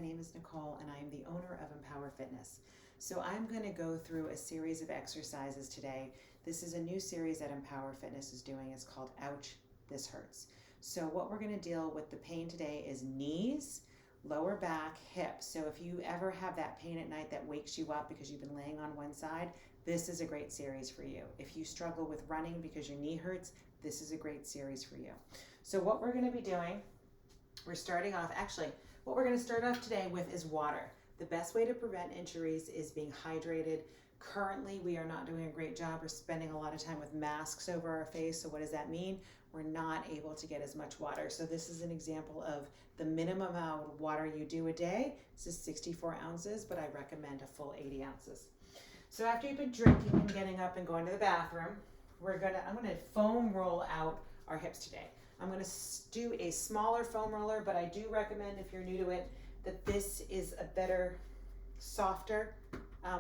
name is Nicole and I am the owner of Empower Fitness. So I'm going to go through a series of exercises today. This is a new series that Empower Fitness is doing. It's called Ouch, This Hurts. So what we're going to deal with the pain today is knees, lower back, hips. So if you ever have that pain at night that wakes you up because you've been laying on one side, this is a great series for you. If you struggle with running because your knee hurts, this is a great series for you. So what we're going to be doing, we're starting off, what we're going to start off today with is water. The best way to prevent injuries is being hydrated. Currently, we are not doing a great job. We're spending a lot of time with masks over our face. So what does that mean? We're not able to get as much water. So this is an example of the minimum amount of water you do a day. This is 64 ounces, but I recommend a full 80 ounces. So after you've been drinking and getting up and going to the bathroom, I'm gonna foam roll out our hips today. I'm going to do a smaller foam roller, but I do recommend, if you're new to it, that this is a better, softer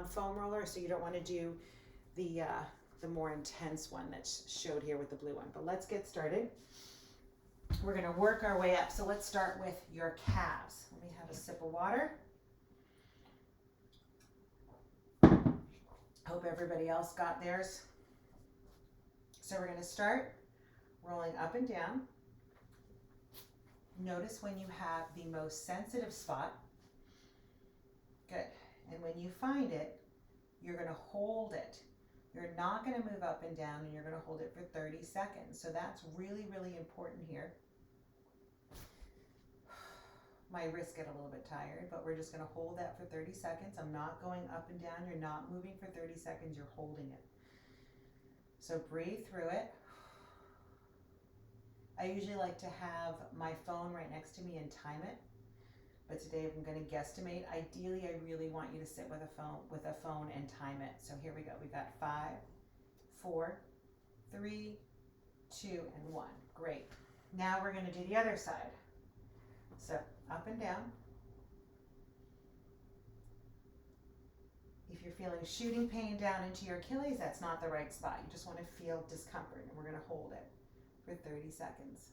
foam roller. So you don't want to do the more intense one that's showed here with the blue one. But let's get started. We're going to work our way up. So let's start with your calves. Let me have a sip of water. Hope everybody else got theirs. So we're going to start rolling up and down. Notice when you have the most sensitive spot. Good. And when you find it, you're going to hold it. You're not going to move up and down, and you're going to hold it for 30 seconds. So that's really, really important here. My wrists get a little bit tired, but we're just going to hold that for 30 seconds. I'm not going up and down. You're not moving for 30 seconds. You're holding it. So breathe through it. I usually like to have my phone right next to me and time it, but today I'm going to guesstimate. Ideally, I really want you to sit with a phone and time it. So here we go. We got 5, 4, 3, 2, and 1. Great. Now we're going to do the other side. So up and down. If you're feeling shooting pain down into your Achilles, that's not the right spot. You just want to feel discomfort, and we're going to hold it for 30 seconds.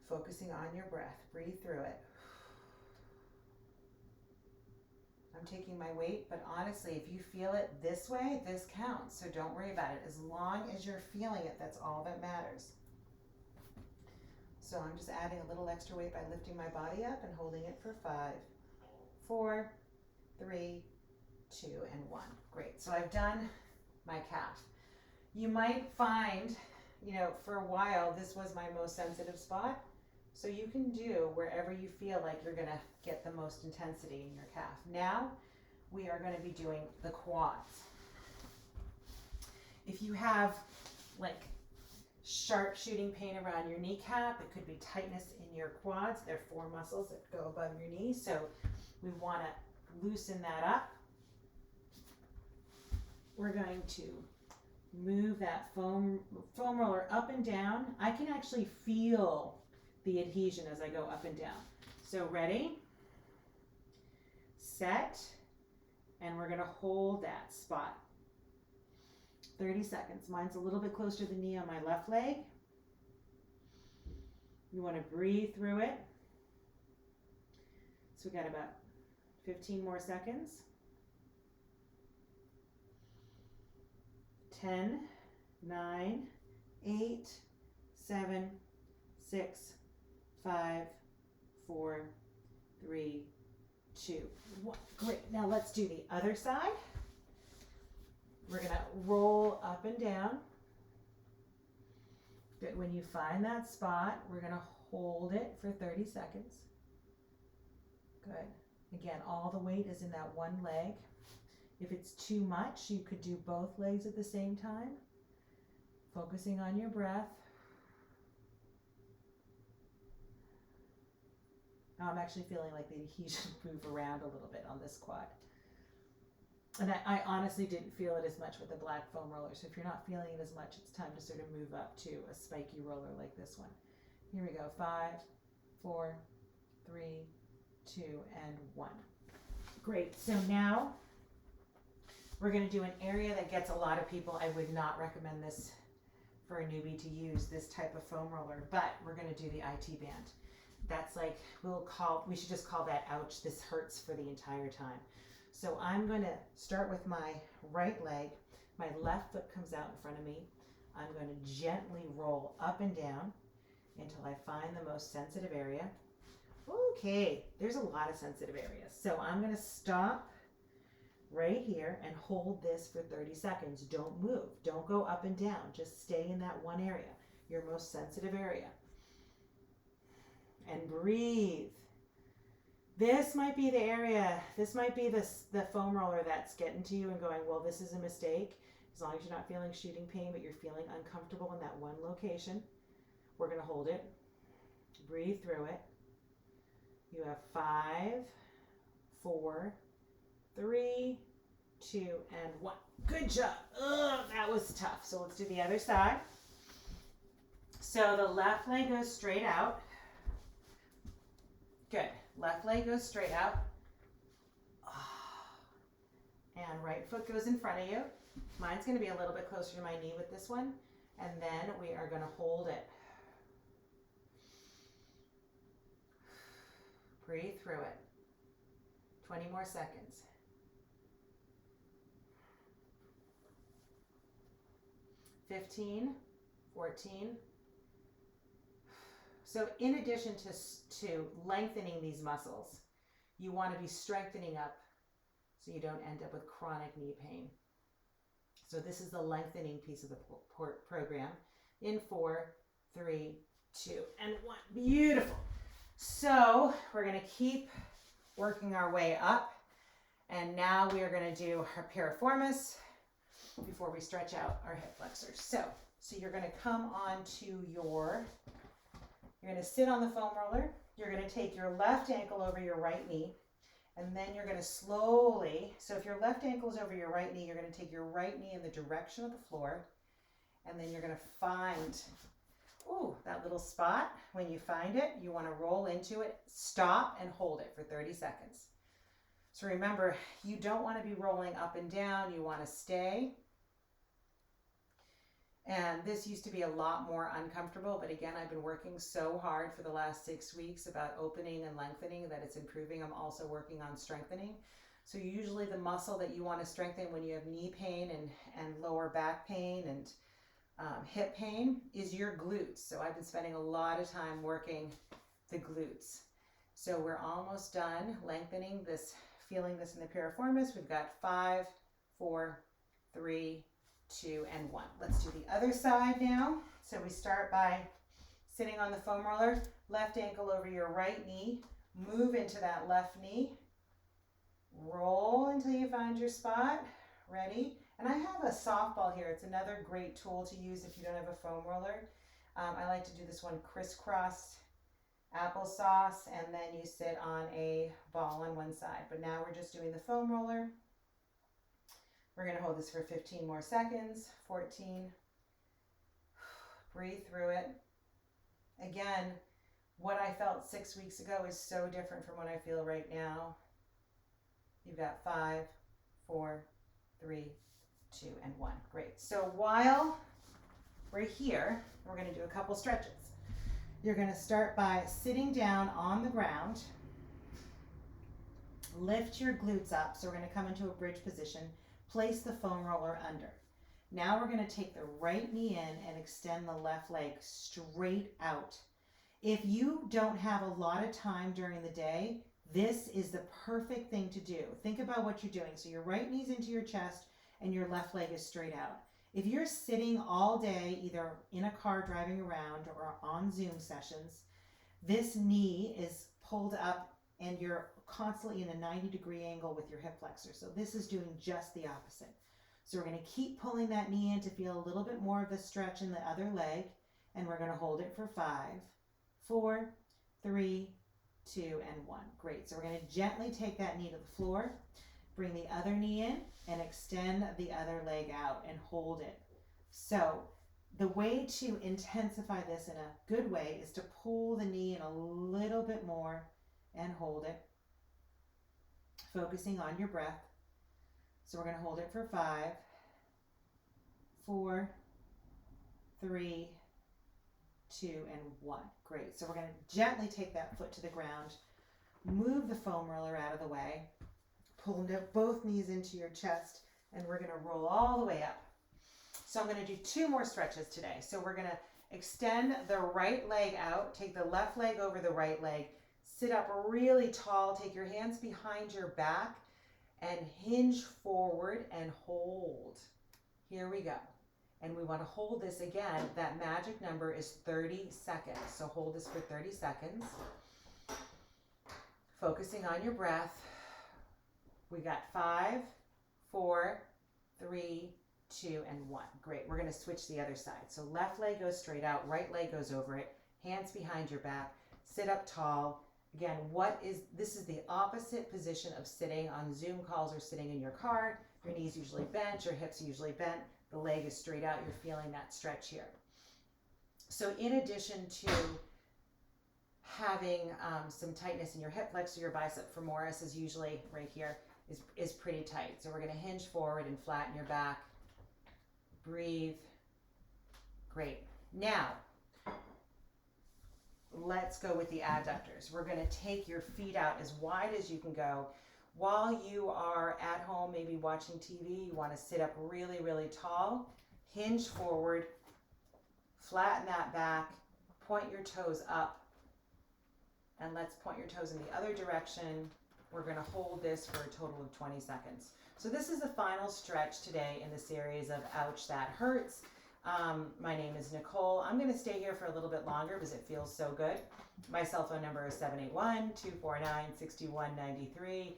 Focusing on your breath. Breathe through it. I'm taking my weight, but honestly, if you feel it this way, this counts. So don't worry about it. As long as you're feeling it, that's all that matters. So I'm just adding a little extra weight by lifting my body up and holding it for 5, 4, 3, 2, and 1. Great. So I've done my calf. You might find, for a while, this was my most sensitive spot. So you can do wherever you feel like you're going to get the most intensity in your calf. Now we are going to be doing the quads. If you have sharp shooting pain around your kneecap, it could be tightness in your quads. There are 4 muscles that go above your knee. So we want to loosen that up. We're going to move that foam roller up and down. I can actually feel the adhesion as I go up and down. So ready, set, and we're going to hold that spot. 30 seconds. Mine's a little bit closer to the knee on my left leg. You want to breathe through it. So we got about 15 more seconds. 10, 9, 8, 7, 6, 5, 4, 3, 2, 1. Great. Now let's do the other side. We're going to roll up and down. Good. When you find that spot, we're going to hold it for 30 seconds. Good. Again, all the weight is in that one leg. If it's too much, you could do both legs at the same time. Focusing on your breath. Now I'm actually feeling like the adhesion move around a little bit on this quad. And I honestly didn't feel it as much with the black foam roller. So if you're not feeling it as much, it's time to sort of move up to a spiky roller like this one. Here we go. 5, 4, 3, 2, and 1. Great. So now we're going to do an area that gets a lot of people. I would not recommend this for a newbie to use, this type of foam roller, but we're going to do the IT band. that's like, we should just call that ouch, this hurts for the entire time. So I'm going to start with my right leg. My left foot comes out in front of me. I'm going to gently roll up and down until I find the most sensitive area. Okay, there's a lot of sensitive areas. So I'm going to stop right here and hold this for 30 seconds. Don't move. Don't go up and down. Just stay in that one area, your most sensitive area. And breathe. This might be the area, this might be the foam roller that's getting to you and going, well, this is a mistake. As long as you're not feeling shooting pain, but you're feeling uncomfortable in that one location, we're going to hold it. Breathe through it. You have 5, 4, 3, 2, and 1. Good job. Ugh, that was tough. So let's do the other side. So the left leg goes straight out. Good. Left leg goes straight out. And right foot goes in front of you. Mine's going to be a little bit closer to my knee with this one. And then we are going to hold it. Breathe through it. 20 more seconds. 15, 14. So in addition to lengthening these muscles, you want to be strengthening up so you don't end up with chronic knee pain. So this is the lengthening piece of the program. In 4, 3, 2, and 1. Beautiful. So we're going to keep working our way up. And now we are going to do our piriformis before we stretch out our hip flexors. So you're going to come onto you're going to sit on the foam roller. You're going to take your left ankle over your right knee. And then you're going to slowly, so if your left ankle is over your right knee, you're going to take your right knee in the direction of the floor. And then you're going to find, that little spot. When you find it, you want to roll into it, stop, and hold it for 30 seconds. So remember, you don't want to be rolling up and down. You want to stay. And this used to be a lot more uncomfortable, but again, I've been working so hard for the last 6 weeks about opening and lengthening that it's improving. I'm also working on strengthening. So usually the muscle that you want to strengthen when you have knee pain and lower back pain and hip pain is your glutes. So I've been spending a lot of time working the glutes. So we're almost done lengthening this, feeling this in the piriformis. We've got 5, 4, 3, 2, and 1. Let's do the other side now. So we start by sitting on the foam roller, left ankle over your right knee, move into that left knee, roll until you find your spot. Ready? And I have a softball here. It's another great tool to use if you don't have a foam roller. I like to do this one crisscross applesauce, and then you sit on a ball on one side. But now we're just doing the foam roller. We're going to hold this for 15 more seconds. 14. Breathe through it. Again, what I felt 6 weeks ago is so different from what I feel right now. You've got 5, 4, 3, 2, and 1. Great. So while we're here, we're going to do a couple stretches. You're going to start by sitting down on the ground. Lift your glutes up. So we're going to come into a bridge position. Place the foam roller under. Now we're going to take the right knee in and extend the left leg straight out. If you don't have a lot of time during the day, this is the perfect thing to do. Think about what you're doing. So your right knee's into your chest and your left leg is straight out. If you're sitting all day, either in a car driving around or on Zoom sessions, this knee is pulled up and you're constantly in a 90-degree angle with your hip flexor. So this is doing just the opposite. So we're going to keep pulling that knee in to feel a little bit more of the stretch in the other leg. And we're going to hold it for 5, 4, 3, 2, and 1. Great. So we're going to gently take that knee to the floor, bring the other knee in, and extend the other leg out and hold it. So the way to intensify this in a good way is to pull the knee in a little bit more and hold it, focusing on your breath. So we're going to hold it for 5, 4, 3, 2, and 1. Great. So we're going to gently take that foot to the ground. Move the foam roller out of the way. Pull both knees into your chest, and we're going to roll all the way up. So I'm going to do 2 more stretches today. So we're going to extend the right leg out, take the left leg over the right leg, sit up really tall, take your hands behind your back, and hinge forward and hold. Here we go. And we want to hold this again. That magic number is 30 seconds. So hold this for 30 seconds. Focusing on your breath. We got 5, 4, 3, 2, and 1. Great. We're going to switch the other side. So left leg goes straight out, right leg goes over it, hands behind your back, sit up tall. Again, this is the opposite position of sitting on Zoom calls or sitting in your car. Your knees usually bent, your hips are usually bent, the leg is straight out, you're feeling that stretch here. So in addition to having some tightness in your hip flexor, your bicep femoris is usually right here, is pretty tight. So we're going to hinge forward and flatten your back. Breathe. Great. Now, let's go with the adductors. We're going to take your feet out as wide as you can go. While you are at home, maybe watching TV, you want to sit up really, really tall. Hinge forward. Flatten that back. Point your toes up. And let's point your toes in the other direction. We're going to hold this for a total of 20 seconds. So this is the final stretch today in the series of Ouch, That Hurts. My name is Nicole. I'm going to stay here for a little bit longer because it feels so good. My cell phone number is 781-249-6193.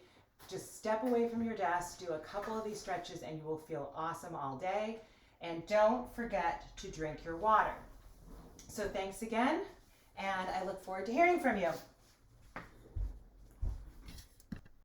Just step away from your desk, do a couple of these stretches, and you will feel awesome all day. And don't forget to drink your water. So thanks again, and I look forward to hearing from you.